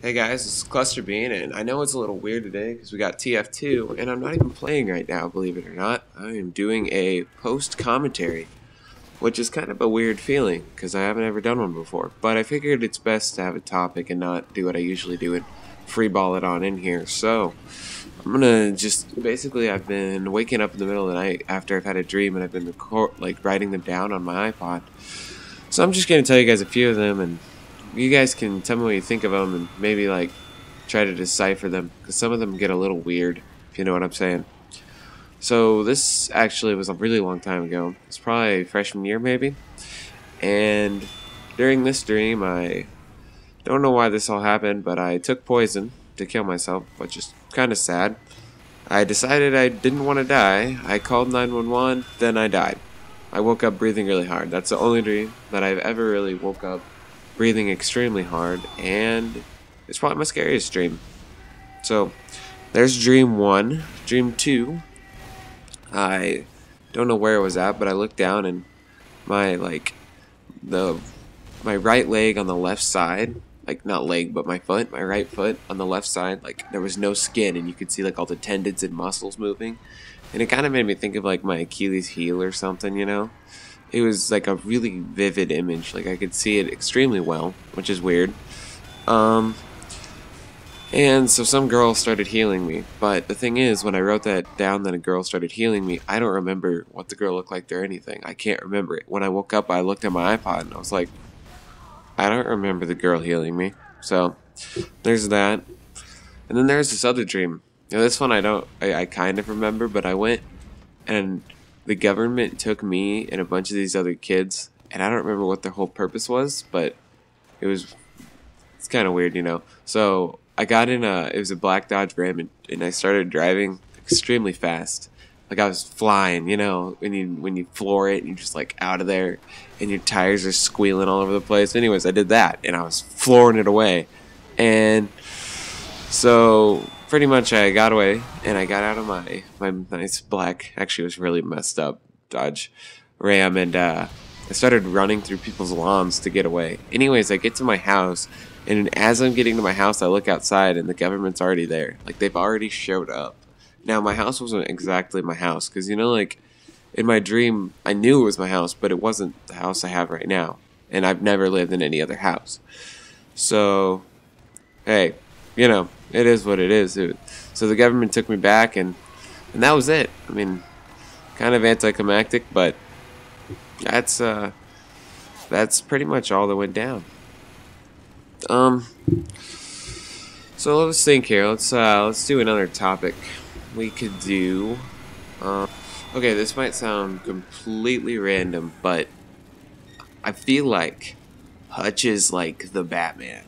Hey guys, this is ClusterBeaN, and I know it's a little weird today because we got TF2, and I'm not even playing right now, believe it or not. I am doing a post commentary, which is kind of a weird feeling because I haven't ever done one before. But I figured it's best to have a topic and not do what I usually do and freeball it on in here. So I'm gonna just basically, I've been waking up in the middle of the night after I've had a dream, and I've been writing them down on my iPod. So I'm just gonna tell you guys a few of them, and you guys can tell me what you think of them, and maybe try to decipher them, because some of them get a little weird, if you know what I'm saying. So this actually was a really long time ago. It's probably freshman year maybe. And during this dream, I don't know why this all happened, but I took poison to kill myself, which is kind of sad. I decided I didn't want to die. I called 911, then I died. I woke up breathing really hard. That's the only dream that I've ever really woke up breathing extremely hard, and it's probably my scariest dream. So there's dream 1. Dream 2, I don't know where it was at, but I looked down, and my my right leg on the left side, like not leg but my foot, my right foot on the left side, like there was no skin, and you could see like all the tendons and muscles moving, and it kind of made me think of like my Achilles heel or something, you know. It was like a really vivid image. Like I could see it extremely well, which is weird. And so some girl started healing me. But the thing is, when I wrote that down that a girl started healing me, I don't remember what the girl looked like or anything. I can't remember it. When I woke up, I looked at my iPod and I was like, I don't remember the girl healing me. So there's that. And then there's this other dream. Now this one I kind of remember, but I went and the government took me and a bunch of these other kids, and I don't remember what their whole purpose was, but it's kind of weird, you know. So I got in it was a black Dodge Ram, and I started driving extremely fast. Like I was flying, you know, when you floor it and you're just like out of there and your tires are squealing all over the place. Anyways, I did that and I was flooring it away. And so pretty much I got away and I got out of my nice black, actually it was really messed up Dodge Ram, and I started running through people's lawns to get away. Anyways, I get to my house, and as I'm getting to my house, I look outside and the government's already there. Like they've already showed up. Now my house wasn't exactly my house, because you know, like in my dream I knew it was my house, but it wasn't the house I have right now, and I've never lived in any other house. So hey, you know, it is what it is. So the government took me back, and that was it. I mean, kind of anticlimactic, but that's pretty much all that went down. So let's think here. Let's do another topic. We could do. Okay, this might sound completely random, but I feel like Hutch is like the Batman.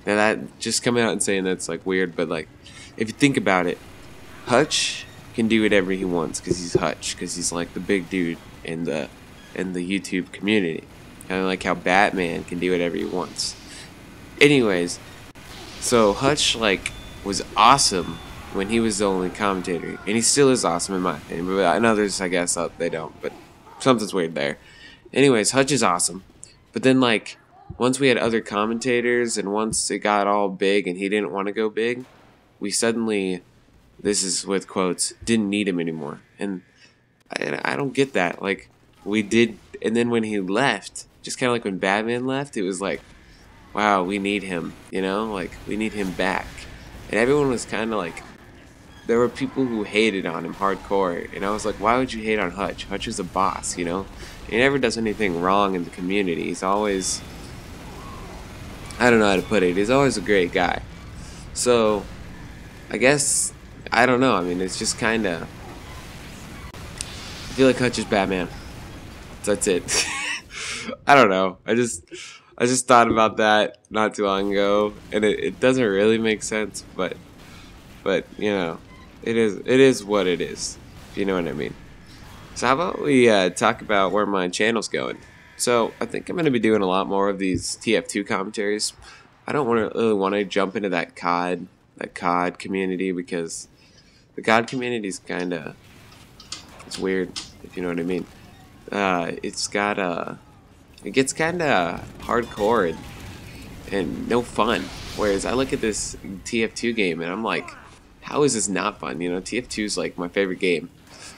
Now that just coming out and saying that's like weird, but like if you think about it, Hutch can do whatever he wants because he's Hutch, because he's like the big dude in the YouTube community. Kind of like how Batman can do whatever he wants. Anyways, so Hutch like was awesome when he was the only commentator, and he still is awesome in my opinion. But in others, I guess they don't. But something's weird there. Anyways, Hutch is awesome, but then like once we had other commentators, and once it got all big, and he didn't want to go big, we suddenly, this is with quotes, didn't need him anymore, and I don't get that. Like we did, and then when he left, just kind of like when Batman left, it was like, wow, we need him, you know, like we need him back, and everyone was kind of like. There were people who hated on him hardcore, and I was like, why would you hate on Hutch? Hutch is a boss, you know? He never does anything wrong in the community. He's always, I don't know how to put it, he's always a great guy. So, I guess, I don't know, I mean, it's just kind of, I feel like Hutch is Batman. That's it. I don't know, I just thought about that not too long ago, and it doesn't really make sense, but you know, it is what it is, if you know what I mean. So how about we talk about where my channel's going. So I think I'm going to be doing a lot more of these TF2 commentaries. I don't really want to jump into that COD community, because the COD community is kind of, it's weird, if you know what I mean. It gets kind of hardcore, and and no fun. Whereas I look at this TF2 game and I'm like, how is this not fun? You know, TF2 is like my favorite game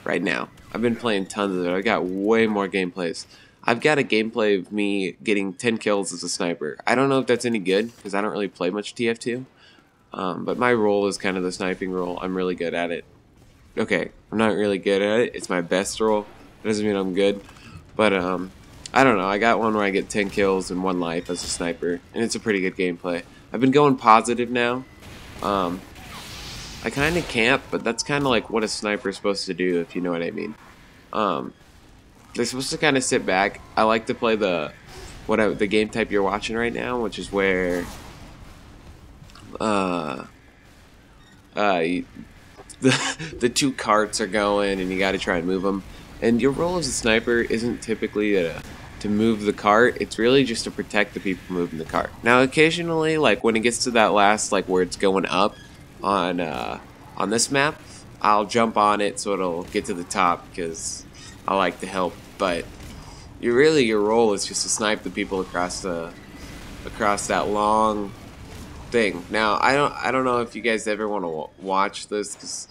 right now. I've been playing tons of it. I got way more gameplays. I've got a gameplay of me getting 10 kills as a sniper. I don't know if that's any good because I don't really play much TF2. But my role is kind of the sniping role. I'm really good at it. Okay, I'm not really good at it. It's my best role. That doesn't mean I'm good. But I don't know. I got one where I get 10 kills and 1 life as a sniper, and it's a pretty good gameplay. I've been going positive now. I kind of camp, but that's kind of like what a sniper is supposed to do, if you know what I mean. They're supposed to kind of sit back. I like to play the game type you're watching right now, which is where the 2 carts are going, and you got to try and move them. And your role as a sniper isn't typically to move the cart. It's really just to protect the people moving the cart. Now, occasionally, like when it gets to that last, like where it's going up on this map, I'll jump on it so it'll get to the top because I like to help. But your role is just to snipe the people across that long thing. Now, I don't know if you guys ever want to watch this because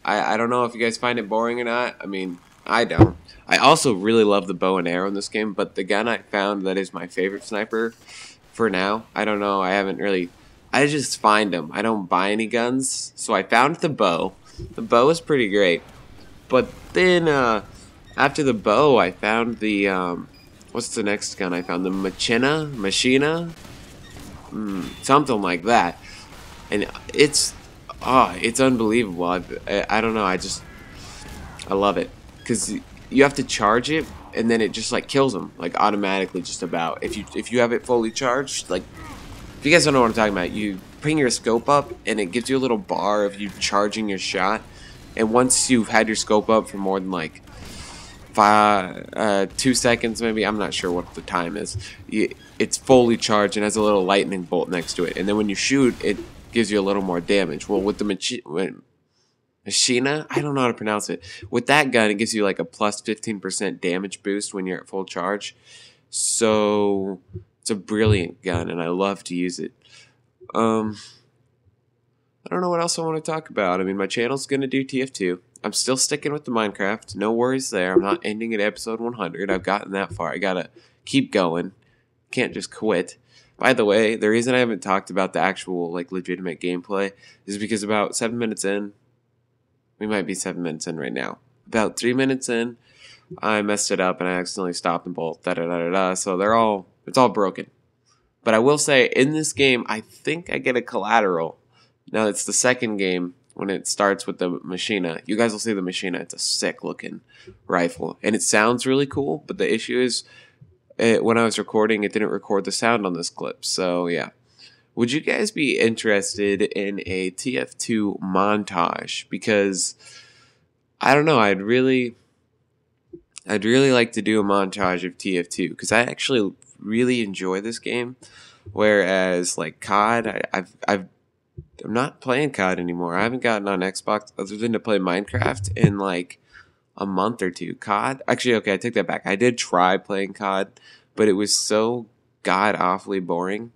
I don't know if you guys find it boring or not. I mean, I don't. I also really love the bow and arrow in this game, but the gun I found that is my favorite sniper for now. I don't know. I just find them. I don't buy any guns. So I found the bow. The bow is pretty great. But then after the bow, I found the what's the next gun I found? The Machina? Something like that. And it's unbelievable. I don't know. I love it because you have to charge it, and then it just like kills them like automatically, just about. If you have it fully charged, like if you guys don't know what I'm talking about, you bring your scope up, and it gives you a little bar of you charging your shot. And once you've had your scope up for more than like 2 seconds, maybe, I'm not sure what the time is, it's fully charged and has a little lightning bolt next to it. And then when you shoot, it gives you a little more damage. Well, with the Machina, I don't know how to pronounce it. With that gun, it gives you like a plus 15% damage boost when you're at full charge. So it's a brilliant gun, and I love to use it. I don't know what else I want to talk about. I mean, my channel's going to do TF2. I'm still sticking with the Minecraft. No worries there. I'm not ending at episode 100. I've gotten that far. I got to keep going. Can't just quit. By the way, the reason I haven't talked about the actual, like, legitimate gameplay is because about 7 minutes in, we might be 7 minutes in right now. About 3 minutes in, I messed it up and I accidentally stopped and bolt. So it's all broken. But I will say, in this game, I think I get a collateral. Now, it's the second game when it starts with the Machina. You guys will see the Machina. It's a sick-looking rifle. And it sounds really cool, but the issue is, when I was recording, it didn't record the sound on this clip. So, yeah. Would you guys be interested in a TF2 montage? Because, I don't know, I'd really like to do a montage of TF2. Because I actually really enjoy this game. Whereas, like, COD, I'm not playing COD anymore. I haven't gotten on Xbox other than to play Minecraft in like a month or two. COD, actually, okay, I take that back. I did try playing COD, but it was so god awfully boring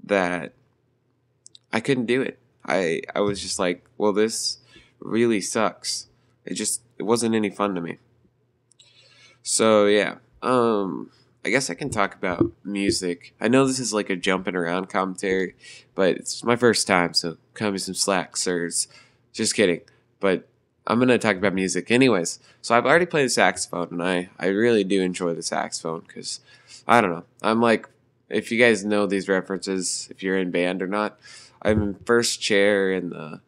that I couldn't do it. I was just like, well, this really sucks. It wasn't any fun to me. So yeah, I guess I can talk about music. I know this is like a jumping around commentary, but it's my first time, so cut me some slack, sirs. Just kidding. But I'm going to talk about music anyways. So I've already played the saxophone, and I really do enjoy the saxophone because, I don't know. I'm like, if you guys know these references, if you're in band or not, I'm in first chair in the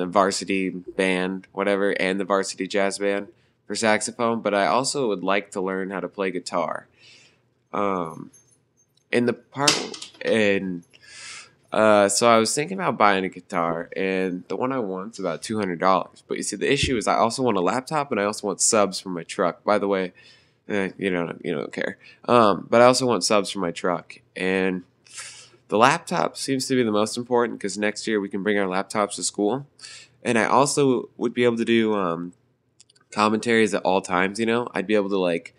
varsity band, whatever, and the varsity jazz band for saxophone, but I also would like to learn how to play guitar. So I was thinking about buying a guitar, and the one I want is about $200. But you see, the issue is I also want a laptop, and I also want subs for my truck. By the way, you don't care. But I also want subs for my truck, and the laptop seems to be the most important because next year we can bring our laptops to school, and I also would be able to do commentaries at all times. I'd be able to like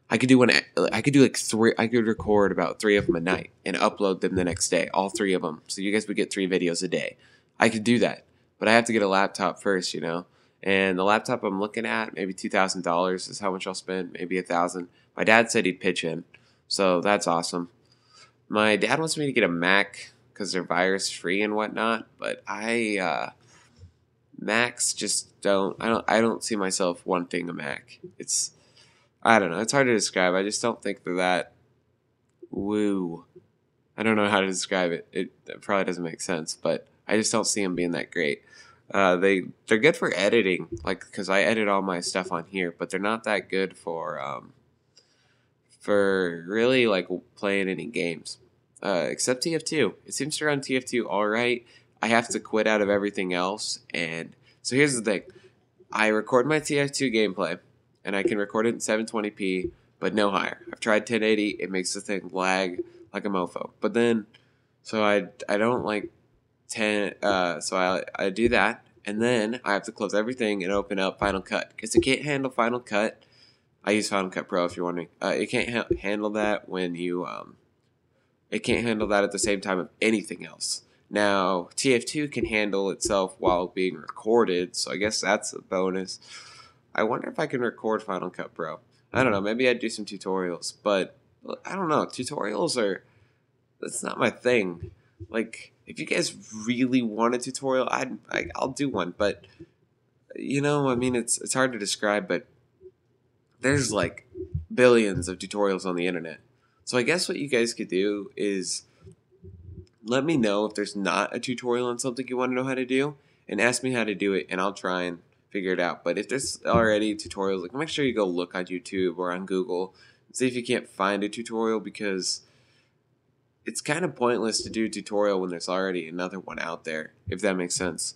I could do one. I could do like three. I could record about 3 of them a night and upload them the next day, all 3 of them. So you guys would get 3 videos a day. I could do that, but I have to get a laptop first, you know. And the laptop I'm looking at, maybe $2,000 is how much I'll spend. Maybe 1,000. My dad said he'd pitch in, so that's awesome. My dad wants me to get a Mac because they're virus free and whatnot, but Macs just don't. I don't see myself wanting a Mac. I don't know. It's hard to describe. I just don't think they're that woo. I don't know how to describe it. It probably doesn't make sense, but I just don't see them being that great. They're good for editing, like because I edit all my stuff on here, but they're not that good for really like playing any games. Except TF2. It seems to run TF2 all right. I have to quit out of everything else, and so here's the thing: I record my TF2 gameplay, and I can record it in 720p, but no higher. I've tried 1080; it makes the thing lag like a mofo. But then, so I don't like 10. So I do that, and then I have to close everything and open up Final Cut because it can't handle Final Cut. I use Final Cut Pro if you're wondering. It can't handle that when you It can't handle that at the same time of anything else. Now, TF2 can handle itself while being recorded, so I guess that's a bonus. I wonder if I can record Final Cut Pro. I don't know, maybe I'd do some tutorials, but I don't know. That's not my thing. Like, if you guys really want a tutorial, I'll do one, but you know, I mean, it's hard to describe, but there's like billions of tutorials on the internet. So I guess what you guys could do is let me know if there's not a tutorial on something you want to know how to do, and ask me how to do it, and I'll try and figure it out. But if there's already tutorials, like make sure you go look on YouTube or on Google and see if you can't find a tutorial, because it's kind of pointless to do a tutorial when there's already another one out there, if that makes sense.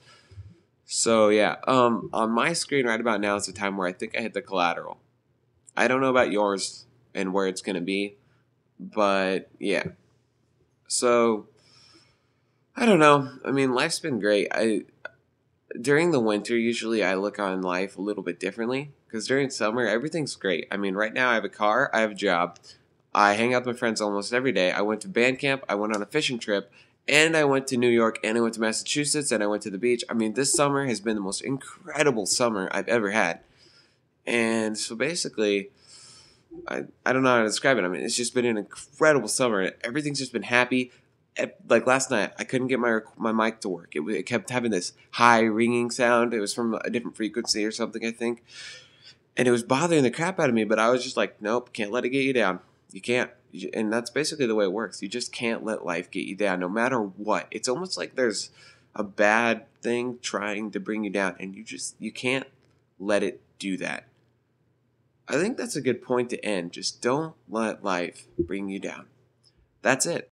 So yeah, on my screen right about now is the time where I think I hit the collateral. I don't know about yours and where it's gonna be, but yeah. So I don't know. I mean, life's been great. During the winter, usually I look on life a little bit differently because during summer, everything's great. I mean, right now I have a car, I have a job, I hang out with my friends almost every day. I went to band camp, I went on a fishing trip, and I went to New York, and I went to Massachusetts, and I went to the beach. I mean, this summer has been the most incredible summer I've ever had. And so basically, I don't know how to describe it. I mean, it's just been an incredible summer. Everything's just been happy. Like last night, I couldn't get my mic to work. It kept having this high ringing sound. It was from a different frequency or something, I think. And it was bothering the crap out of me, but I was just like, nope, can't let it get you down. You can't. And that's basically the way it works. You just can't let life get you down, no matter what. It's almost like there's a bad thing trying to bring you down, and you can't let it do that. I think that's a good point to end. Just don't let life bring you down. That's it.